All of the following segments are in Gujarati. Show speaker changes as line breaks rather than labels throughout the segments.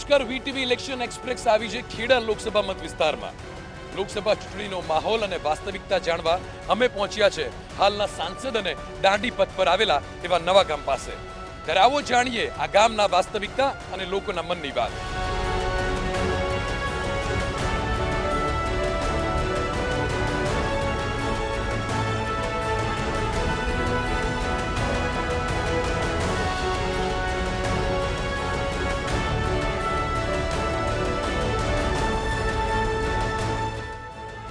નમસ્કાર, વીટીવી ઇલેક્શન એક્સપ્રેસ આવી છે ખેડા લોકસભા મત વિસ્તારમાં. લોકસભા ચૂંટણીનો માહોલ અને વાસ્તવિકતા જાણવા અમે પહોંચ્યા છે હાલના સાંસદ અને દાંડી પથ પર આવેલા એવા નવા ગામ પાસે. ત્યારે આવો જાણીએ આ ગામના વાસ્તવિકતા અને લોકોના મનની વાત.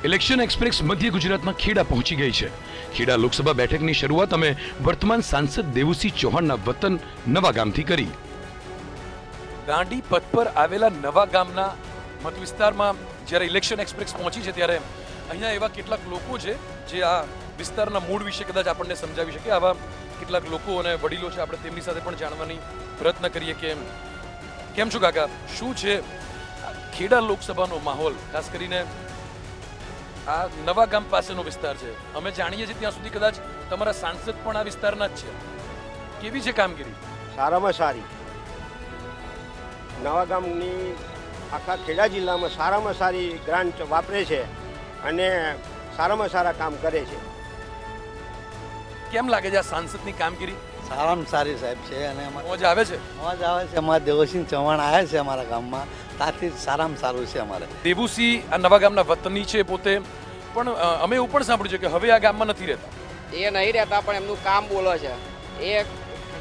ઇલેક્શન એક્સપ્રેસ મધ્ય ગુજરાતમાં ખેડા પહોંચી ગઈ છે. ખેડા લોકસભા બેઠકની શરૂઆત અમે વર્તમાન સાંસદ દેવુસિંહ ચૌહાણના વતન નવા ગામથી કરી. દાંડી પથ પર આવેલા નવા ગામના મત વિસ્તારમાં જ્યારે ઇલેક્શન એક્સપ્રેસ પહોંચી છે ત્યારે અહીંયા એવા કેટલાક લોકો છે જે આ વિસ્તારના મૂળ વિશે કદાચ આપણને સમજાવી શકે. આવા કેટલાક લોકો અને વડીલો છે, આપણે તેમની સાથે પણ જાણવાની પ્રયત્ન કરીએ કે કેમ છો કાકા, શું છે ખેડા લોકસભાનો માહોલ, ખાસ કરીને આ નવા ગામ પાસેનો વિસ્તાર છે. અમે જાણીએ છીએ ત્યાં સુધી કદાચ તમારા સાંસદ પણ આ વિસ્તારના જ છે. કેવી છે કામગીરી?
સારામાં સારી. નવા ગામની આખા ખેડા જિલ્લામાં સારામાં સારી ગ્રાન્ટ વાપરે છે અને સારામાં સારા કામ કરે છે.
કેમ લાગે છે આ સાંસદની કામગીરી?
સારામાં સારી સાહેબ છે અને
મોજ આવે છે.
મોજ આવે છે. અમારા દેવુસિંહ ચૌહાણ આવ્યા છે અમારા ગામમાં, ત્યાંથી સારામાં સારું છે અમારે.
દેવુસિંહ આ નવા ગામના વતની છે પોતે, પણ અમે એવું પણ સાંભળ્યું છે કે હવે આ ગામમાં નથી રહેતા.
એ નહીં રહેતા પણ એમનું કામ બોલો છે. એ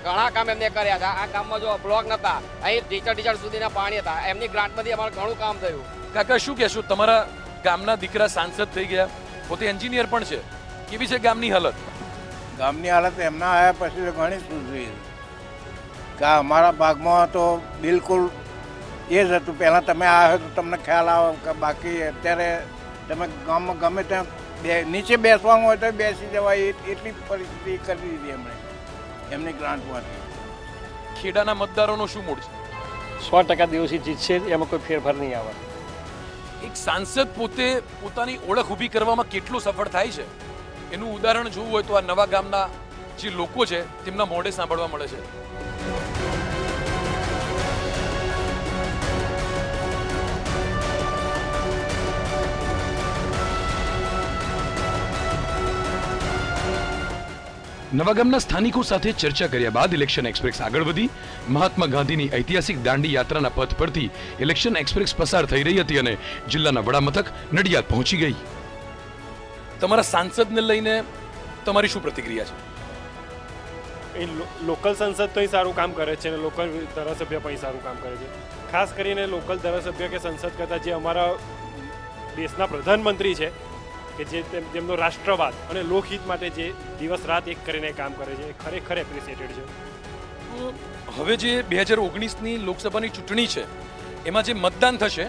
ઘણા કામ એમને કર્યા હતા. આ ગામમાં જો બ્લોક નતા, અહીં ટીચર સુધીના પાણી હતા, એમની ગ્રાન્ટમાંથી અમારે ઘણું કામ થયું.
કાકા શું કહેશો, તમારા ગામના દીકરા સાંસદ થઈ ગયા, પોતે એન્જિનિયર પણ છે, કેવી છે ગામની હાલત?
ગામની હાલત એમના આવ્યા પછી ઘણી સુધરી કે અમારા ભાગમાં તો બિલકુલ એ જ હતું. પહેલાં તમે આવ્યો તો તમને ખ્યાલ આવે કે બાકી અત્યારે તમે ગામમાં ગમે ત્યાં નીચે બેસવાનું હોય તો બેસી જવાય એટલી પરિસ્થિતિ કરી દીધી એમણે એમની ગ્રાન્ટમાંથી.
ખેડાના મતદારોનો શું મૂડ છે?
100% દેવુસિંહ જીતશે, એમાં કોઈ ફેરફાર નહીં આવે.
એક સાંસદ પોતે પોતાની ઓળખ ઊભી કરવામાં કેટલો સફળ થાય છે એનું ઉદાહરણ જોવું હોય તો આ નવા ગામના જે લોકો છે તેમના મોઢે સાંભળવા મળે છે. નવા ગામના સ્થાનિકો સાથે ચર્ચા કર્યા બાદ ઇલેક્શન એક્સપ્રેસ આગળ વધી. મહાત્મા ગાંધીની ઐતિહાસિક દાંડી યાત્રાના પથ પરથી ઇલેક્શન એક્સપ્રેસ પસાર થઈ રહી હતી અને જિલ્લાના વડામથક નડિયાદ પહોંચી ગઈ. તમારા સાંસદને લઈને તમારી શું પ્રતિક્રિયા છે?
એ લોકલ સંસદ તો સારું કામ કરે છે અને લોકલ ધારાસભ્ય પણ સારું કામ કરે છે. ખાસ કરીને લોકલ ધારાસભ્ય કે સંસદ કરતાં જે અમારા દેશના પ્રધાનમંત્રી છે કે જે તેમનો રાષ્ટ્રવાદ અને લોકહિત માટે જે દિવસ રાત એક કરીને કામ કરે છે, એ ખરેખર એપ્રિસિએટેડ છે.
હવે જે 2019ની લોકસભાની ચૂંટણી છે એમાં જે મતદાન થશે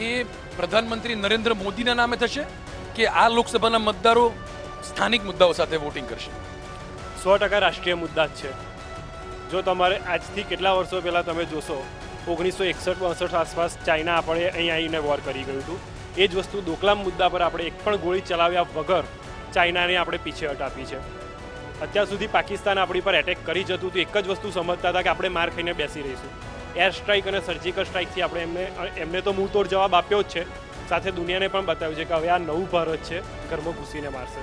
એ પ્રધાનમંત્રી નરેન્દ્ર મોદીના નામે થશે કે આ લોકસભાના મતદારો સ્થાનિક મુદ્દાઓ સાથે વોટિંગ કરશે?
100% રાષ્ટ્રીય મુદ્દા જ છે. જો તમારે આજથી કેટલા વર્ષો પહેલાં તમે જોશો, 1961-62 આસપાસ ચાઇના આપણે અહીં આવીને વોર કરી ગયું હતું. એ જ વસ્તુ ડોકલામ મુદ્દા પર આપણે એક પણ ગોળી ચલાવ્યા વગર ચાઇનાને આપણે પીછેહટ આપી છે. અત્યાર સુધી પાકિસ્તાન આપણી પર એટેક કરી જતું હતું, એક જ વસ્તુ સમજતા હતા કે આપણે માર ખાઈને બેસી રહીશું. એર સ્ટ્રાઇક અને સર્જિકલ સ્ટ્રાઇકથી આપણે એમને તો મુંહતોડ જવાબ આપ્યો જ છે, સાથે દુનિયાને પણ બતાવ્યું છે કે હવે આ નવું ભારત છે, ઘરમાં ઘૂસીને મારશે.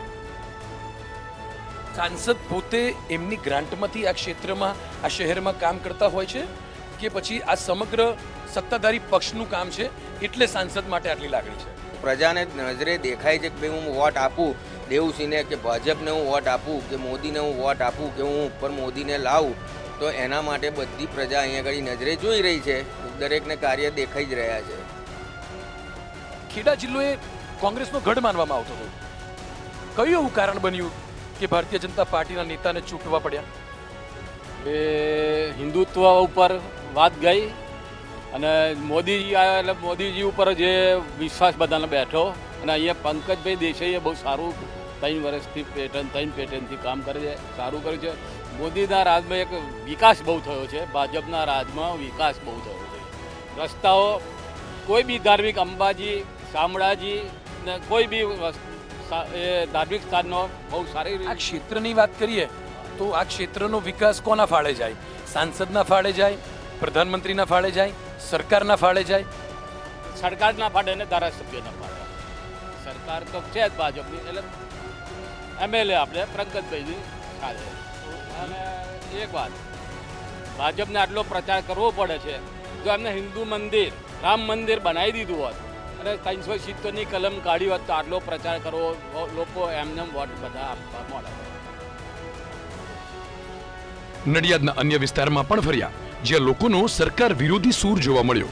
સાંસદ પોતે એમની ગ્રાન્ટમાંથી આ ક્ષેત્રમાં, આ શહેરમાં કામ કરતા હોય છે કે પછી આ સમગ્ર સત્તાધારી પક્ષનું કામ છે એટલે સાંસદ માટે આટલી લાગણી છે?
પ્રજાને નજરે દેખાય છે કે ભાઈ હું વોટ આપું દેવુસિંહને, કે ભાજપને હું વોટ આપું, કે મોદીને હું વોટ આપું, કે હું ઉપર મોદીને લાવું, તો એના માટે બધી પ્રજા અહીંયા આગળ નજરે જોઈ રહી છે. દરેકને કાર્ય દેખાઈ જ રહ્યા છે.
ખેડા જિલ્લો એ કોંગ્રેસનો ગઢ માનવામાં આવતો હતો. કયું એવું કારણ બન્યું કે ભારતીય જનતા પાર્ટીના નેતાને ચૂંટવા પડ્યા?
એ હિન્દુત્વ ઉપર વાત ગઈ અને મોદીજી આવ્યા એટલે મોદીજી ઉપર જે વિશ્વાસ બધાને બેઠો. અને અહીંયા પંકજભાઈ દેસાઈએ બહુ સારું 3 વર્ષથી પેટર્નથી કામ કરે છે, સારું કર્યું છે. મોદીના રાજમાં એક વિકાસ બહુ થયો છે, ભાજપના રાજમાં વિકાસ બહુ થયો છે. રસ્તાઓ કોઈ બી ધાર્મિક, અંબાજી, શામળાજી ને કોઈ બી ધાર્મિક સ્થાનનો બહુ સારી
આ ક્ષેત્રની વાત કરીએ તો આ ક્ષેત્રનો વિકાસ કોના ફાળે જાય? સાંસદના ફાળે જાય, પ્રધાનમંત્રીના ફાળે જાય, સરકારના ફાળે જાય?
સરકારના ફાળે ને ધારાસભ્યના ફાળે. સરકાર તો છે જ ભાજપની, એટલે MLA આપણે પંકજભાઈની સાથે. અને એક વાત, ભાજપને આટલો પ્રચાર કરવો પડે છે. જો એમને હિન્દુ મંદિર, રામ મંદિર બનાવી દીધું હોત અને 370ની કલમ કાઢી હોત તો આટલો પ્રચાર કરવો, લોકો એમને વોટ બધા આપવા મળે.
નડિયાદના અન્ય વિસ્તારમાં પણ ફર્યા, જ્યાં લોકોનો સરકાર વિરોધી સૂર જોવા મળ્યો.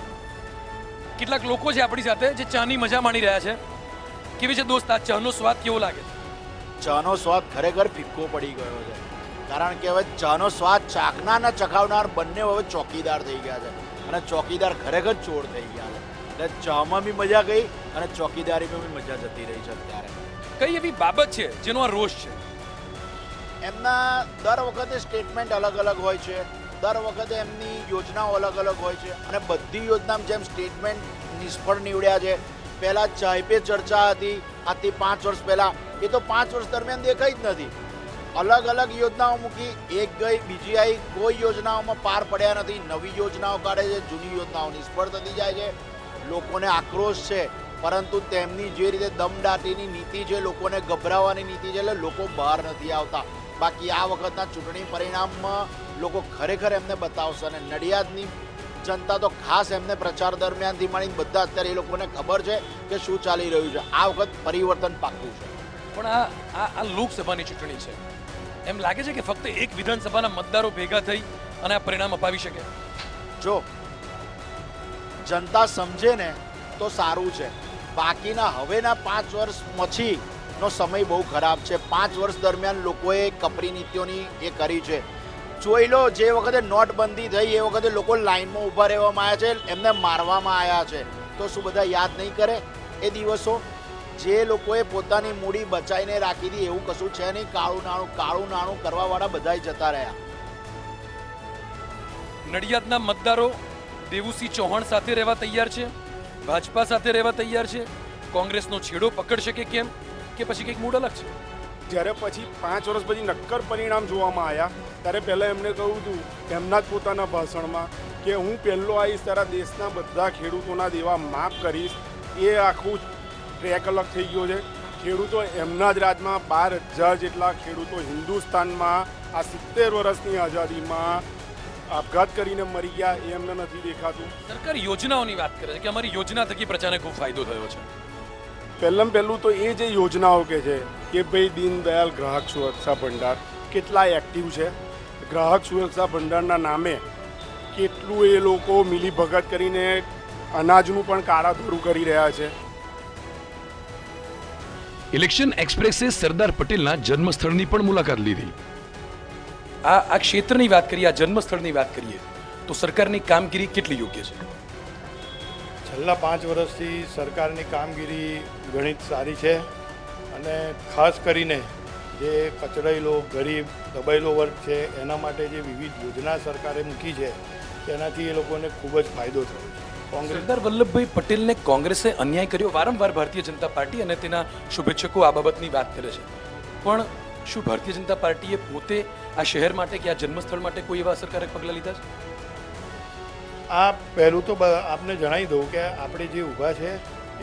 કેટલાક લોકો છે આપણી સાથે જે ચાની મજા માણી રહ્યા છે. કેવી છે દોસ્ત, આ ચાનો સ્વાદ કેવો લાગે છે?
ચાનો સ્વાદ ખરેખર ફિક્કો પડી ગયો છે, કારણ કે હવે ચાનો સ્વાદ ચાખનાર અને ચખાવનાર બંને હવે ચોકીદાર થઈ ગયા છે, અને ચોકીદાર ખરેખર ચોર થઈ ગયા છે. એટલે ચામાં બી મજા ગઈ અને ચોકીદારીમાં બી મજા જતી રહી છે. અત્યારે
કઈ એવી બાબત છે જેનો આ રોષ છે?
એમના દર વખતે સ્ટેટમેન્ટ અલગ અલગ હોય છે, દર વખતે એમની યોજનાઓ અલગ અલગ હોય છે, અને બધી યોજનામાં જેમ સ્ટેટમેન્ટ નિષ્ફળ નીવડ્યા છે. પહેલાં ચાય પે ચર્ચા હતી, આજથી 5 વર્ષ પહેલાં, એ તો 5 વર્ષ દરમિયાન દેખાઈ જ નથી. અલગ અલગ યોજનાઓ મૂકી, એક ગઈ બીજી આવી, કોઈ યોજનાઓમાં પાર પડ્યા નથી. નવી યોજનાઓ કાઢે છે, જૂની યોજનાઓ નિષ્ફળ થતી જાય છે. લોકોને આક્રોશ છે, પરંતુ તેમની જે રીતે દમદાટીની નીતિ છે, લોકોને ગભરાવાની નીતિ છે, એટલે લોકો બહાર નથી આવતા. બાકી આ વખતના ચૂંટણી પરિણામમાં લોકો ખરેખર એમને બતાવશે, અને નડિયાદની જનતા તો ખાસ એમને પ્રચાર દરમિયાનથી માંડીને બધા અત્યારે એ લોકોને ખબર છે કે શું ચાલી રહ્યું છે. આ વખત પરિવર્તન પાક્કું છે.
પણ આ લોકસભાની ચૂંટણી છે, એમ લાગે છે કે ફક્ત એક વિધાનસભાના મતદારો ભેગા થઈ અને આ પરિણામ અપાવી શકે?
જો જનતા સમજે ને તો સારું છે. બાકીના હવેના 5 વર્ષ પછીનો સમય બહુ ખરાબ છે. 5 વર્ષ દરમિયાન લોકોએ કપરી નીતિઓની એ કરી છે. જોઈ લો, જે વખતે નોટબંધી થઈ એ વખતે લોકો લાઈનમાં ઊભા રહેવામાં આવ્યા છે, એમને મારવામાં આવ્યા છે. તો શું બધા યાદ નહીં કરે એ દિવસો? જે લોકોએ પોતાની મૂડી બચાવીને રાખી હતી એવું કશું છે નહીં. કાળું નાણું કરવાવાળા બધા જતા રહ્યા.
નડિયાદના મતદારો દેવુસિંહ ચૌહાણ સાથે રહેવા તૈયાર છે, ભાજપા સાથે રહેવા તૈયાર છે, કોંગ્રેસનો છેડો પકડશે કે કેમ, કે પછી કંઈક મૂડ અલગ છે?
જ્યારે પછી 5 વર્ષ પછી નક્કર પરિણામ જોવામાં આવ્યા, ત્યારે પહેલાં એમણે કહ્યું હતું એમના જ પોતાના ભાષણમાં કે હું પહેલો આવીશ ત્યારે દેશના બધા ખેડૂતોના દેવા માફ કરીશ. એ આખું ટ્રેક અલગ થઈ ગયો છે. ખેડૂતો એમના જ રાજમાં 12,000 જેટલા ખેડૂતો હિન્દુસ્તાનમાં આ 70 વર્ષની આઝાદીમાં આપઘાત કરીને મરી ગયા, એ એમને નથી દેખાતું.
સરકાર યોજનાઓની વાત કરે છે કે અમારી યોજના થકી પ્રજાને ખૂબ ફાયદો થયો છે.
પહેલું તો એ જે યોજનાઓ કે છે કે ભાઈ દીનદયાલ ગ્રાહક સુરક્ષા ભંડાર કેટલા એક્ટિવ છે. ગ્રાહક સુરક્ષા ભંડારના નામે કેટલું એ લોકો મિલીભગત કરીને અનાજનું પણ કાળાધોરું કરી રહ્યા છે.
ઇલેક્શન એક્સપ્રેસે સરદાર પટેલના જન્મસ્થળની પણ મુલાકાત લીધી. આ ક્ષેત્રની વાત કરીએ, આ જન્મસ્થળની વાત કરીએ તો સરકારની કામગીરી કેટલી યોગ્ય છે?
છેલ્લા 5 વર્ષથી સરકારની કામગીરી ઘણી જ સારી છે, અને ખાસ કરીને જે કચડાયેલો ગરીબ દબાયેલો વર્ગ છે એના માટે જે વિવિધ યોજના સરકારે મૂકી છે તેનાથી એ લોકોને ખૂબ જ ફાયદો થયો છે.
સરદાર વલ્લભભાઈ પટેલને કોંગ્રેસે અન્યાય કર્યો, વારંવાર ભારતીય જનતા પાર્ટી અને તેના શુભેચ્છકો આ બાબતની વાત કરે છે. પણ શું ભારતીય જનતા પાર્ટીએ પોતે આ શહેર માટે કે આ જન્મસ્થળ માટે કોઈ એવા અસરકારક પગલાં લીધા છે?
આ પહેલું તો આપને જણાવી દઉં કે આપણે જે ઊભા છે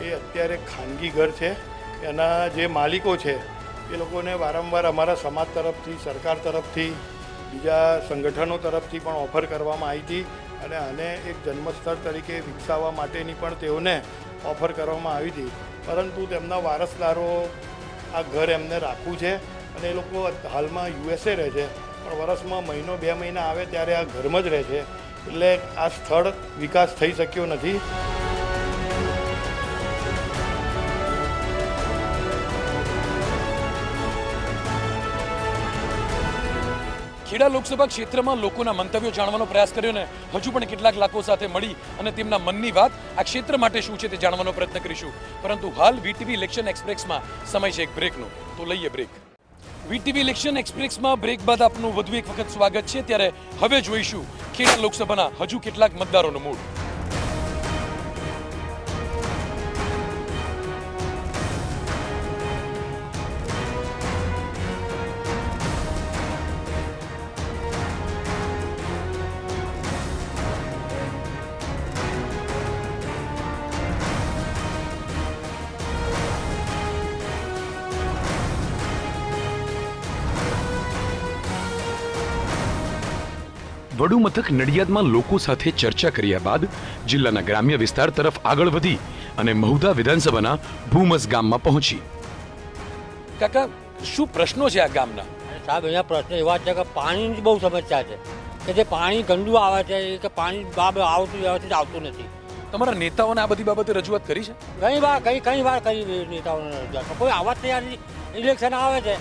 એ અત્યારે ખાનગી ઘર છે. એના જે માલિકો છે એ લોકોને વારંવાર અમારા સમાજ તરફથી, સરકાર તરફથી, બીજા સંગઠનો તરફથી પણ ઓફર કરવામાં આવી હતી, અને આને એક જન્મસ્થળ તરીકે વિકસાવવા માટેની પણ તેઓને ઓફર કરવામાં આવી હતી. પરંતુ તેમના વારસદારો આ ઘર એમને રાખવું છે, અને એ લોકો હાલમાં USA રહે છે, પણ વર્ષમાં 1-2 મહિના આવે ત્યારે આ ઘરમાં જ રહે છે. એટલે આ સ્થળ વિકાસ થઈ શક્યો નથી.
ખેડા લોકસભા ક્ષેત્રમાં લોકોના મંતવ્યો જાણવાનો પ્રયાસ કર્યો ને હજુ પણ કેટલાક લોકો સાથે મળી અને તેમના મનની વાત આ ક્ષેત્ર માટે શું છે તે જાણવાનો પ્રયત્ન કરીશું. પરંતુ હાલ વીટીવી ઇલેક્શન એક્સપ્રેસમાં સમય છે એક બ્રેકનો, તો લઈએ બ્રેક. વીટીવી ઇલેક્શન એક્સપ્રેસમાં બ્રેક બાદ આપનું વધુ એક વખત સ્વાગત છે. ત્યારે હવે જોઈશું ખેડા લોકસભાના હજુ કેટલાક મતદારોનો મૂડ. વડુ મથક નડિયાદમાં લોકો સાથે ચર્ચા કર્યા બાદ જિલ્લાના ગ્રામ્ય વિસ્તાર તરફ આગળ વધી અને મહુધા વિધાનસભાના ભૂમસ ગામમાં પહોંચી. કાકા, શું પ્રશ્નો છે આ ગામના?
સાહેબ, અહીંયા પ્રશ્ન એવા છે કે પાણીની બહુ સમસ્યા છે કે જે પાણી ગંદુ આવે છે કે પાણી આવતું વ્યવસ્થિત આવતું નથી.
તમારા નેતાઓને આ બધી બાબતે રજૂઆત કરી છે?
ઘણી વાર કરી નેતાઓને રજૂઆત, કોઈ આવા તૈયાર નથી. ઇલેક્શન આવે છે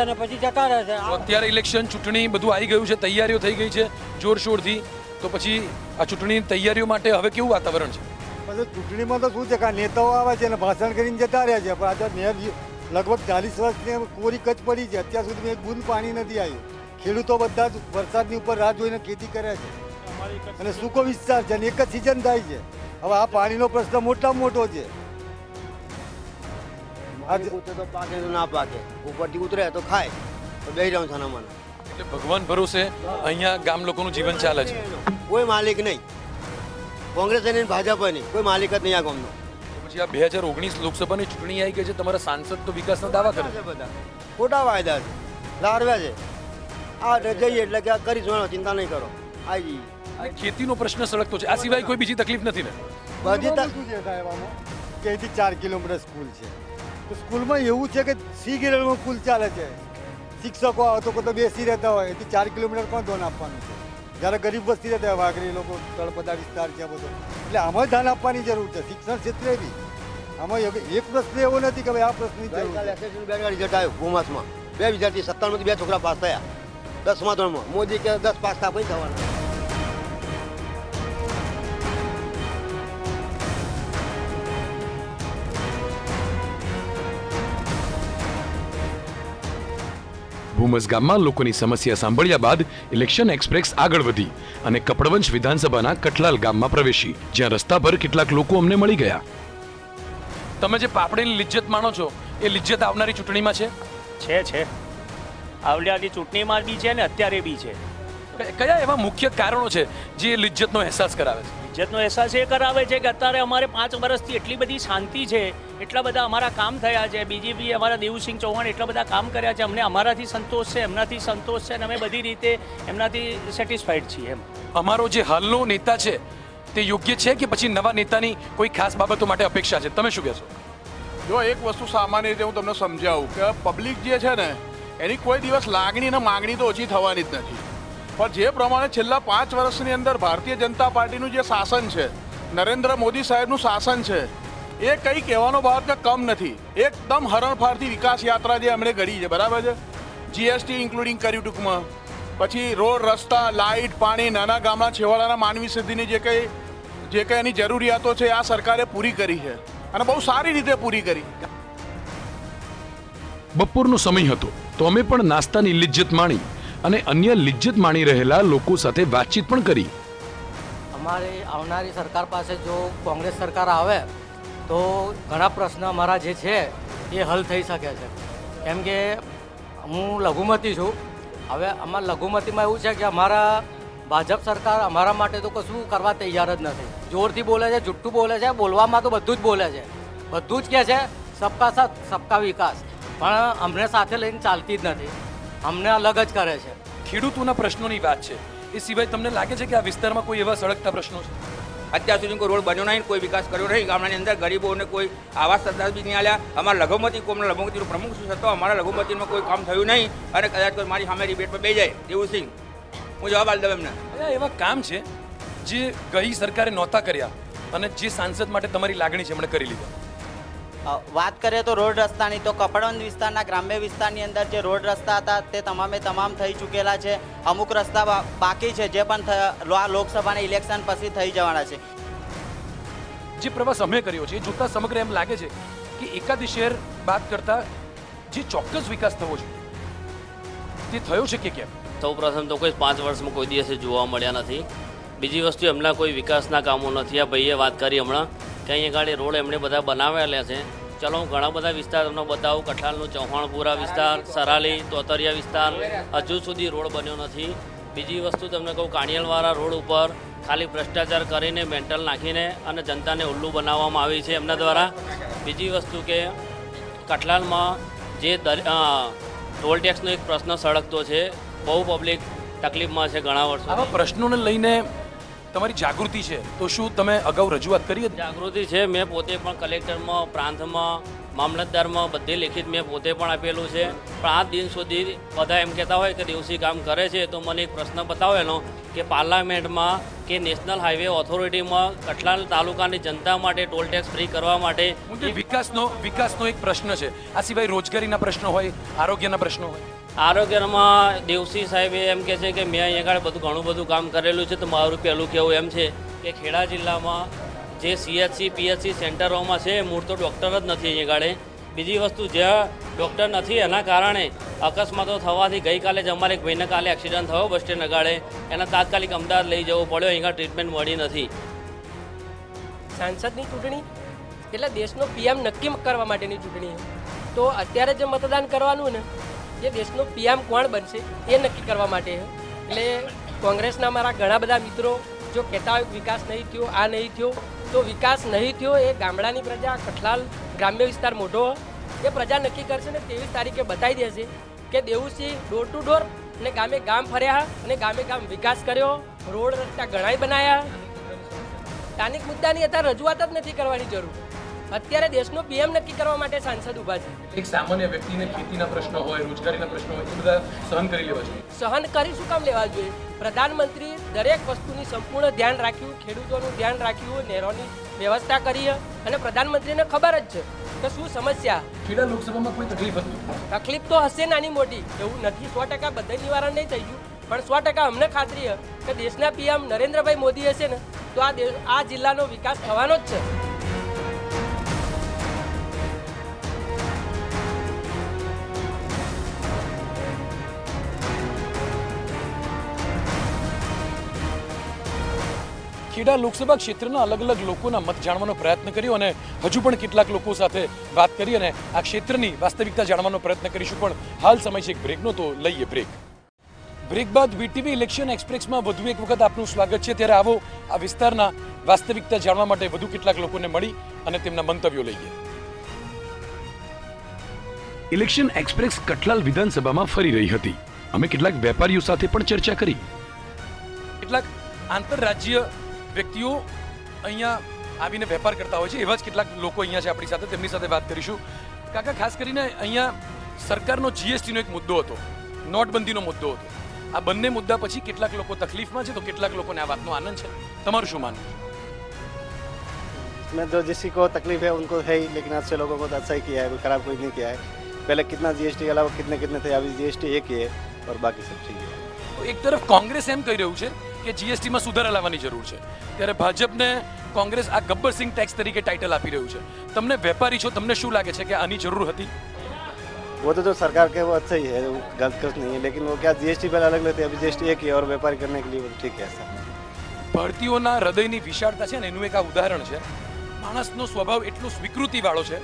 અને પછી જતા રહે છે.
અત્યારે ઇલેક્શન ચૂંટણી બધું આવી ગયું છે, તૈયારીઓ થઈ ગઈ છે જોરશોરથી, તો પછી આ ચૂંટણીની તૈયારીઓ માટે હવે કેવું વાતાવરણ છે?
પછી ચૂંટણીમાં તો શું છે કે નેતાઓ આવે છે અને ભાષણ કરીને જતા રહ્યા છે, પણ આ લગભગ 40 વર્ષની કોરી કચ્છ પડી છે, અત્યાર સુધી એક બૂંદ પાણી નથી આવ્યું. ખેડૂતો બધા જ વરસાદની ઉપર રાહ જોઈને ખેતી કરે છે અને સૂકો વિસ્તાર છે અને એક જ સિઝન થાય છે. હવે આ પાણીનો પ્રશ્ન મોટામાં મોટો છે.
તો પાકે તો ના પાકે, ઉપરથી ઉતરે તો ખાય તો બે રહ્યું છે મને.
એટલે ભગવાન ભરોસે અહીંયા ગામ લોકોનું જીવન ચાલે છે.
કોઈ માલિક નહીં, કોંગ્રેસ નહીં, ભાજપ નહીં, કોઈ માલિક જ નહીં આ ગામનો.
પછી આ 2019 લોકસભાની ચૂંટણી આવી ગઈ છે, તમારા સાંસદ તો વિકાસના દાવા કરે
છે, બધા ખોટા વાયદા છે, લારવ્યા છે. આ જઈએ એટલે કે કરીશું, ચિંતા નહીં કરો, આવી જઈએ.
ખેતીનો પ્રશ્ન સળગતો છે, આ સિવાય કોઈ બીજી તકલીફ નથી ને?
બધી શું છે સાહેબ આમાં કે અહીંથી 4 કિલોમીટર સ્કૂલ છે, તો સ્કૂલમાં એવું છે કે સી ગ્રેડમાં સ્કૂલ ચાલે છે. શિક્ષકો આવતો તો બેસી રહેતા હોય, એથી 4 કિલોમીટર કોણ ધોન આપવાનું છે? જ્યારે ગરીબ વસ્તી રહેતા હોય, વાઘરી લોકો, તળપદા વિસ્તાર છે બધો, એટલે આમાં ધ્યાન આપવાની જરૂર છે. શિક્ષણ ક્ષેત્રે બી આમાં એક પ્રશ્ન એવો નથી કે ભાઈ આ પ્રશ્નની જરૂર છે.
રિઝલ્ટ આવ્યું ભૂમાસમાં 2097માંથી 2 છોકરા પાસ થયા 10મા ધોરણમાં. મોદી કે 10 પાસ થયા પછી થવાના.
ભૂમસ ગામમાં લોકોની સમસ્યા સાંભળ્યા બાદ ઇલેક્શન એક્સપ્રેસ આગળ વધી અને કપડવંશ વિધાનસભાના કટલાલ ગામમાં પ્રવેશી, જ્યાં રસ્તા પર કેટલાક લોકો અમને મળી ગયા. તમે જે પાપડીની લિજ્જત માનો છો, એ લિજ્જત આવનારી ચૂંટણીમાં
છે. આવનારી ચૂંટણીમાં બી છે ને અત્યારે બી છે.
કયા એવા મુખ્ય કારણો છે જે લિજ્જતનો અહેસાસ કરાવે છે?
લિજ્જતનો અહેસાસ એ કરાવે છે કે અત્યારે અમારે 5 વર્ષથી એટલી બધી શાંતિ છે, એટલા બધા અમારા કામ થયા છે. બીજી બી અમારા દેવુસિંહ ચૌહાણ એટલા બધા કામ કર્યા છે, અમને અમારાથી સંતોષ છે, એમનાથી સંતોષ છે અને અમે બધી રીતે એમનાથી સેટિસ્ફાઈડ છીએ. એમ
અમારો જે હાલનો નેતા છે તે યોગ્ય છે કે પછી નવા નેતાની કોઈ ખાસ બાબતો માટે અપેક્ષા છે? તમે શું કહેશો?
જો એક વસ્તુ સામાન્ય રીતે હું તમને સમજાવું કે પબ્લિક જે છે ને એની કોઈ દિવસ લાગણી અને માગણી તો ઓછી થવાની જ નથી. પણ જે પ્રમાણે છેલ્લા 5 વર્ષની અંદર ભારતીય જનતા પાર્ટીનું જે શાસન છે, નરેન્દ્ર મોદી સાહેબનું શાસન છે, એ કંઈ કહેવાનો બાબત કે કમ નથી. એકદમ હરણફાળથી વિકાસ યાત્રા જે એમણે કરી છે, બરાબર છે. જીએસટી ઇન્ક્લુડિંગ કર્યું ટૂંકમાં. પછી રોડ, રસ્તા, લાઇટ, પાણી, નાના ગામના છેવાડાના માનવી સુધીની જે કંઈ એની જરૂરિયાતો છે આ સરકારે પૂરી કરી છે અને બહુ સારી રીતે પૂરી કરી.
બપોરનો સમય હતો તો અમે પણ નાસ્તાની લિજ્જત માણી અને અન્ય લિજ્જત માણી રહેલા લોકો સાથે વાતચીત પણ કરી.
અમારી આવનારી સરકાર પાસે જો કોંગ્રેસ સરકાર આવે તો ઘણા પ્રશ્ન અમારા જે છે એ હલ થઈ શકે છે. કેમ કે હું લઘુમતી છું. હવે અમારા લઘુમતીમાં એવું છે કે અમારા ભાજપ સરકાર અમારા માટે તો કશું કરવા તૈયાર જ નથી. જોરથી બોલે છે, જુઠ્ઠું બોલે છે, બોલવામાં તો બધું જ બોલે છે, બધું જ કહે છે સબકા સાથ સબકા વિકાસ, પણ અમને સાથે લઈને ચાલતી જ નથી, અમને અલગ જ કરે છે.
ખેડૂતોના પ્રશ્નોની વાત છે, એ સિવાય તમને લાગે છે કે આ વિસ્તારમાં કોઈ એવા સળગતા પ્રશ્નો છે?
અત્યાર સુધી કોઈ રોડ બન્યો નહીં, કોઈ વિકાસ કર્યો નહીં. ગામડાની અંદર ગરીબોને કોઈ આવાસ સરદાર બી નહીં આલ્યા. અમારા લઘુમતી કોમના લઘુમતીનો પ્રમુખ શું હતો, અમારા લઘુમતીમાં કોઈ કામ થયું નહીં અને કદાચ કોઈ મારી સામે ડિબેટ પર બે જાય દેવુસિંહ, હું જવાબ આપી દઉં એમને.
એવા કામ છે જે ગઈ સરકારે નહોતા કર્યા અને જે સાંસદ માટે તમારી લાગણી છે એમણે કરી લીધા.
વાત કરીએ તો રોડ રસ્તાની, તો કપડવંજ વિસ્તારના ગ્રામ્ય વિસ્તારની અંદર જે રોડ રસ્તા હતા તે તમામ થઈ ચૂકેલા છે. અમુક રસ્તા બાકી છે જે પણ આ લોકસભાના ઇલેક્શન પછી થઈ જવાના છે.
જે પ્રવાસ અમે કર્યો છે એ જોતા સમગ્ર એમ લાગે છે કે એકાદી શહેર બાદ કરતા જે ચોક્કસ વિકાસ થવો જોઈએ તે થયો છે કે કેમ?
સૌ પ્રથમ તો કોઈ 5 વર્ષમાં કોઈ દિવસે જોવા મળ્યા નથી. બીજી વસ્તુ એમના કોઈ વિકાસના કામો નથી. આ ભાઈએ વાત કરી હમણાં કે અહીંયા ગાડી રોડ એમણે બધા બનાવેલા છે. ચલો હું ઘણા બધા વિસ્તાર તમને બતાવું. કઠલાલનું ચૌહાણપુરા વિસ્તાર, સરાલી, તોતરિયા વિસ્તાર, હજુ સુધી રોડ બન્યો નથી. બીજી વસ્તુ તમને કહું, કાણિયાલવાળા રોડ ઉપર ખાલી ભ્રષ્ટાચાર કરીને, મેન્ટલ નાખીને અને જનતાને ઉલ્લુ બનાવવામાં આવી છે એમના દ્વારા. બીજી વસ્તુ કે કઠલાલમાં જે ટોલ ટેક્સનો એક પ્રશ્ન સળગતો છે, બહુ પબ્લિક તકલીફમાં છે ઘણા વર્ષો.
આવા પ્રશ્નોને લઈને તમારી જાગૃતિ છે તો શું તમે અગાઉ રજૂઆત કરી હતી?
જાગૃતિ છે, મેં પોતે પણ કલેક્ટરમાં, પ્રાંતમાં, મામલતદારમાં બધે લેખિત મેં પોતે પણ આપેલું છે. પણ આ દિન સુધી બધા એમ કહેતા હોય કે દેવસી કામ કરે છે, તો મને એક પ્રશ્ન બતાવો એનો કે પાર્લામેન્ટમાં કે નેશનલ હાઈવે ઓથોરિટીમાં કઠલાલ તાલુકાની જનતા માટે ટોલ ટેક્સ ફ્રી કરવા માટે
વિકાસનો એક પ્રશ્ન છે. આ સિવાય રોજગારીના પ્રશ્નો હોય, આરોગ્યના પ્રશ્નો હોય.
આરોગ્યમાં દેવસી સાહેબે એમ કહે છે કે મેં અહીંયા આગળ ઘણું બધું કામ કરેલું છે. તો મારું પહેલું કહેવું એમ છે કે ખેડા જિલ્લામાં જે CHC PHC સેન્ટરોમાં છે મૂળ તો ડૉક્ટર જ નથી અહીંયા આગળ. બીજી વસ્તુ, જ્યાં ડૉક્ટર નથી એના કારણે અકસ્માતો થવાથી ગઈકાલે જ અમારે એક ભાઈને કાલે એક્સિડન્ટ થયો બસ સ્ટેન્ડ અગાડે, એના તાત્કાલિક અમદાવાદ લઈ જવો પડ્યો, અહીંયા ટ્રીટમેન્ટ મળી નથી.
સાંસદની ચૂંટણી એટલે દેશનો PM નક્કી કરવા માટેની ચૂંટણી છે. તો અત્યારે જે મતદાન કરવાનું ને એ દેશનો PM કોણ બનશે એ નક્કી કરવા માટે છે. એટલે કોંગ્રેસના મારા ઘણા બધા મિત્રો જો કહેતા હોય વિકાસ નહીં થયો, આ નહીં થયો, તો વિકાસ નહીં થયો એ ગામડાની પ્રજા, કઠલાલ ગ્રામ્ય વિસ્તાર મોટો એ પ્રજા નક્કી કરશે ને 23 તારીખે બતાવી દેશે કે દેવુસિંહ ડોર ટુ ડોર અને ગામે ગામ ફર્યા અને ગામે ગામ વિકાસ કર્યો, રોડ રસ્તા ઘણાય બનાવ્યા. સ્થાનિક મુદ્દાની અત્યારે રજૂઆત જ નથી કરવાની જરૂર. અત્યારે દેશનો PM નક્કી કરવા માટે સાંસદ ઊભા છે.
એક સામાન્ય વ્યક્તિને ખેતીના પ્રશ્નો હોય, રોજગારીના પ્રશ્નો હોય, એ બધા સહન કરી લેવા જોઈએ.
સહન કરી શું કામ લેવા જોઈએ? પ્રધાનમંત્રી દરેક વસ્તુની સંપૂર્ણ ધ્યાન રાખ્યું, ખેડૂતોનું ધ્યાન રાખ્યું, નહેરોની વ્યવસ્થા કરી અને પ્રધાનમંત્રીને ખબર જ છે કે શું સમસ્યા.
ખેડા લોકસભામાં કોઈ તકલીફ હતી?
તકલીફ તો હશે નાની મોટી, એવું નથી 100% બધા નિવારણ નહીં થઈ ગયું, પણ 100% અમને ખાતરી છે કે દેશના PM નરેન્દ્રભાઈ મોદી હશે ને તો આ જિલ્લાનો વિકાસ થવાનો જ છે.
ખેડા લોકસભા ક્ષેત્રના અલગ અલગ લોકોના મત જાણવાનો પ્રયત્ન કર્યો અને હજુ પણ કેટલાક લોકો સાથે વાત કરી અને આ ક્ષેત્રની વાસ્તવિકતા જાણવાનો પ્રયત્ન કરીશું. પણ હાલ સમય છે એક બ્રેકનો, તો લઈએ બ્રેક. બ્રેક બાદ VTV ઇલેક્શન એક્સપ્રેસમાં વધુ એક વખત આપનું સ્વાગત છે. ત્યારે આવો આ વિસ્તારના વાસ્તવિકતા જાણવા માટે વધુ કેટલાક લોકોને મળી અને તેમના મંતવ્યો લઈએ. ઇલેક્શન એક્સપ્રેસ કઠલાલ વિધાનસભામાં ફરી રહી હતી. અમે કેટલાક વેપારીઓ સાથે પણ ચર્ચા કરી. કેટલાક આંતરરાજ્ય વ્યક્તિઓ અહીંયા આવીને વેપાર કરતા હોય છે, એવા જ કેટલાક લોકો અહીંયા છે આપણી સાથે, તેમની સાથે વાત કરીશું. કાકા, ખાસ કરીને અહીંયા સરકારનો GSTનો એક મુદ્દો હતો, નોટબંધીનો મુદ્દો હતો. આ બંને મુદ્દા પછી કેટલાક લોકો તકલીફમાં છે તો કેટલાક લોકોને આ વાતનો આનંદ છે. તમારું શું માનવું છે?
इसमें तो किसी को तकलीफ है उनको है ही, लेकिन अच्छे लोगों को तो अच्छा ही किया है, कोई खराब कोई नहीं किया है. पहले कितना GST के अलावा कितने कितने थे, अभी GST एक ही है और बाकी सब ठीक है.
એક તરફ કોંગ્રેસ એમ કહી રહ્યું છે કે GSTમાં સુધારા લાવવાની જરૂર છે, ત્યારે ભાજપને કોંગ્રેસ આ ગબ્બરસિંહ ટેક્સ તરીકે ટાઇટલ આપી રહ્યું છે. તમને વેપારી છો, તમને શું લાગે છે કે આની જરૂર હતી?
वो तो जो सरकार के वो अच्छा ही है, वो गलत कुछ नहीं है, लेकिन वो क्या GST पहले अलग लेते हैं, अभी GST एक ही है और व्यापारी करने के लिए वो ठीक है. ऐसा
ભારતીયોના હૃદયની વિશાળતા છે ને એનું એક આ ઉદાહરણ છે. માણસનો સ્વભાવ એટલો સ્વીકૃતિવાળો છે.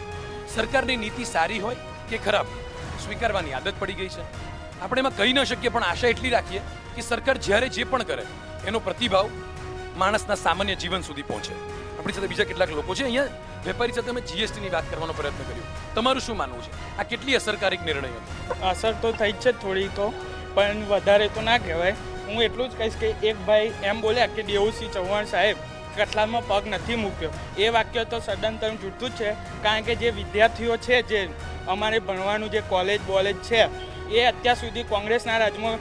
સરકારની નીતિ સારી હોય કે ખરાબ, સ્વીકારવાની આદત પડી ગઈ છે. આપણે એમાં કહી ન શકીએ, પણ આશા એટલી રાખીએ કે સરકાર જ્યારે જે પણ કરે એનો પ્રતિભાવ માણસના સામાન્ય જીવન સુધી પહોંચે. આપણી સાથે બીજા કેટલાક લોકો છે. અહીંયા વેપારી સાથે અમે GSTની વાત કરવાનો પ્રયત્ન કર્યો. તમારું શું માનવું છે? આ કેટલી અસરકારક નિર્ણય હતો?
અસર તો થઈ જ છે થોડી, તો પણ વધારે તો ના કહેવાય. હું એટલું જ કહીશ કે એક ભાઈ એમ બોલ્યા કે દેવુસિંહ ચૌહાણ સાહેબ કઠલાલમાં પગ નથી મૂક્યો, એ વાક્ય તો સદંતર જૂઠું જ છે. કારણ કે જે વિદ્યાર્થીઓ છે, જે અમારે ભણવાનું જે કોલેજ છે, એ અત્યાર સુધી કોંગ્રેસના રાજમાં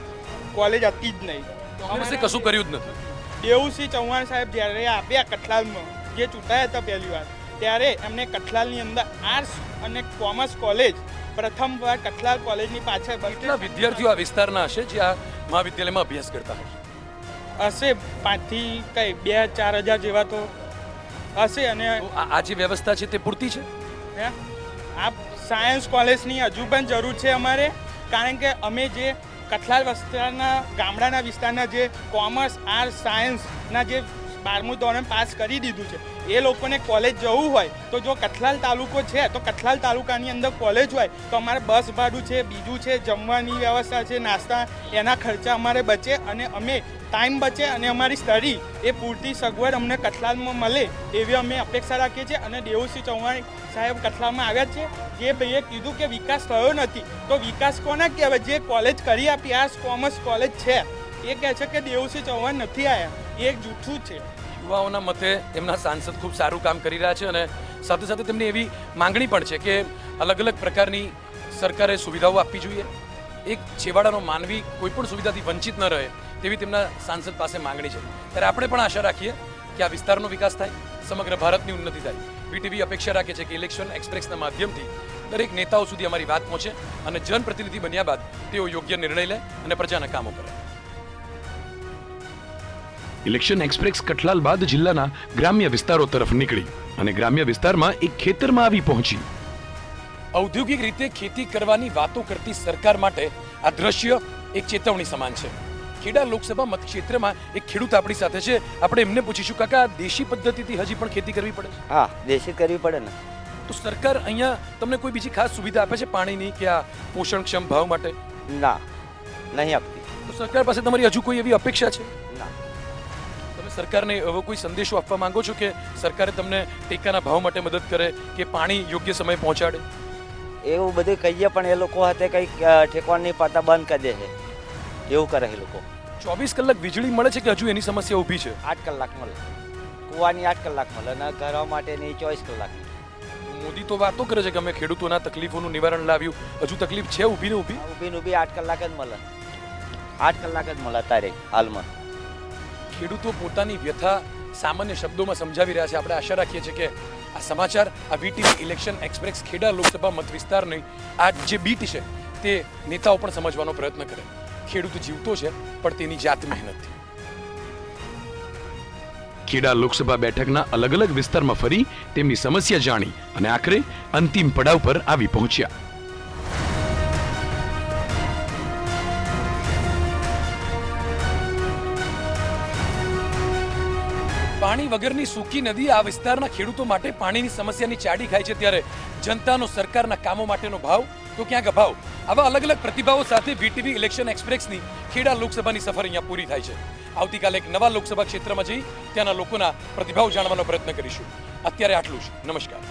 કોલેજ હતી જ નહીં.
કોંગ્રેસે કશું કર્યું જ નથી.
દેવુસિંહ ચૌહાણ સાહેબ જ્યારે આપ્યા કઠલાલમાં, જે ચૂંટાયા હતા પહેલી વાર, ત્યારે એમને કઠલાલની અંદર આર્ટ્સ અને કોમર્સ કોલેજ પ્રથમવાર કઠલાલ કોલેજની પાછળ
કેટલા વિદ્યાર્થીઓ આ વિસ્તારના હશે જે આ મહાવિદ્યાલયમાં અભ્યાસ કરતા
હશે? 5 થી કઈ 2-4 હજાર જેવા તો હશે. અને
આ જે વ્યવસ્થા છે તે પૂરતી છે?
આ સાયન્સ કોલેજની હજુ પણ જરૂર છે અમારે, કારણ કે અમે જે કઠલાલ વિસ્તારના ગામડાના વિસ્તારના જે કોમર્સ, આર્ટ્સ, સાયન્સના જે 12મું ધોરણ પાસ કરી દીધું છે, એ લોકોને કોલેજ જવું હોય તો જો કઠલાલ તાલુકો છે તો કઠલાલ તાલુકાની અંદર કોલેજ હોય તો અમારે બસ ભાડું છે, બીજું છે, જમવાની વ્યવસ્થા છે, નાસ્તા, એના ખર્ચા અમારે બચે અને અમે ટાઈમ બચે અને અમારી સ્ટડી એ પૂરતી સગવડ અમને કઠલાલમાં મળે એવી અમે અપેક્ષા રાખીએ છીએ. અને દેવુસિંહ ચૌહાણ સાહેબ કઠલાલમાં આવ્યા છે, જે ભાઈએ કીધું કે વિકાસ થયો નથી, તો વિકાસ કોના કહેવાય? જે કોલેજ કરી આપી, આર્ટ્સ કોમર્સ કોલેજ છે એ કહે છે કે દેવુસિંહ ચૌહાણ નથી આવ્યા, એ એક જૂઠું છે.
યુવાઓના મતે એમના સાંસદ ખૂબ સારું કામ કરી રહ્યા છે અને સાથે સાથે તેમની એવી માંગણી પણ છે કે અલગ અલગ પ્રકારની સરકારે સુવિધાઓ આપવી જોઈએ. એક છેવાડાનો માનવી કોઈ પણ સુવિધાથી વંચિત ન રહે તેવી તેમના સાંસદ પાસે માંગણી છે. ત્યારે આપણે પણ આશા રાખીએ કે આ વિસ્તારનો વિકાસ થાય, સમગ્ર ભારતની ઉન્નતિ થાય. વીટીવી અપેક્ષા રાખે છે કે ઇલેક્શન એક્સપ્રેસના માધ્યમથી દરેક નેતાઓ સુધી અમારી વાત પહોંચે અને જનપ્રતિનિધિ બન્યા બાદ તેઓ યોગ્ય નિર્ણય લે અને પ્રજાના કામો કરે. ઇલેક્શન એક્સપ્રેસ કઠલાલ બાદ જિલ્લાના ગ્રામ્ય વિસ્તારો તરફ નીકળી અને ગ્રામ્ય વિસ્તારમાં એક ખેતરમાં આવી પહોંચી. ઔદ્યોગિક રીતે ખેતી કરવાની વાતો કરતી સરકાર માટે આ દ્રશ્ય એક ચેતવણી સમાન છે. ખેડા લોકસભા મતક્ષેત્રમાં એક ખેડૂત આપણી સાથે છે. આપણે એમને પૂછીશું, કાકા દેશી પદ્ધતિથી હજી પણ ખેતી કરવી પડે છે?
હા, દેશી કરવી પડે ને.
તો સરકાર અહીંયા તમને કોઈ બીજી ખાસ સુવિધા આપે છે પાણીની કે આ પોષણક્ષમ ભાવ માટે?
ના, નહીં આપતી.
તો સરકાર પાસે તમારી હજુ કોઈ એવી અપેક્ષા છે?
ના.
તમે સરકારને એવો કોઈ સંદેશો આપવા માંગો છો કે સરકારે તમને ટેકાના ભાવ માટે મદદ કરે કે પાણી યોગ્ય સમયે પહોંચાડે?
એવું બધું કહીએ પણ એ લોકો હાથે કંઈક ઠેકવાની પાતા બંધ કરી દે છે, એવું કરે એ લોકો.
24 કલાક વીજળી મળે છે કે હજુ એની સમસ્યા ઊભી છે?
8 કલાક મળે, કુવાની 8 કલાક મળે અને ઘર માટેની 24 કલાક.
મોદી તો વાતો કરે છે કે અમે ખેડૂતોના તકલીફોનું નિવારણ લાવ્યું, હજુ તકલીફ છે ઊભી ને ઊભી?
ઊભી ને ઊભી 8 કલાક જ મળે, 8 કલાક જ મળે અત્યારે હાલમાં.
ખેડૂતો પોતાની વ્યથા સામાન્ય શબ્દોમાં સમજાવી રહ્યા છે. આપણે આશા રાખીએ છીએ કે આ સમાચાર, આ VTV election express Kheda Lok Sabha મત વિસ્તારની આ જે બીટ છે તે નેતાઓ પણ સમજવાનો પ્રયત્ન કરે. ખેડૂત જીવતો છે પણ તેની જાત મહેનતથી. ખેડા લોકસભા બેઠકના અલગ અલગ વિસ્તારમાં ફરી તેમની સમસ્યા જાણી અને આખરે અંતિમ પડાવ પર આવી પહોંચ્યા. પાણી વગરની સૂકી નદી આ વિસ્તારના ખેડૂતો માટે પાણીની સમસ્યાની ચાડી ખાય છે, ત્યારે જનતાનો સરકારના કામો માટેનો ભાવ તો ક્યાંક અભાવ. આવા અલગ અલગ પ્રતિભાવો સાથે વીટીવી ઇલેક્શન એક્સપ્રેસની ખેડા લોકસભાની સફર અહીંયા પૂરી થાય છે. આવતીકાલે એક નવા લોકસભા ક્ષેત્રમાં જઈ ત્યાંના લોકોના પ્રતિભાવ જાણવાનો પ્રયત્ન કરીશું. અત્યારે આટલું જ. નમસ્કાર.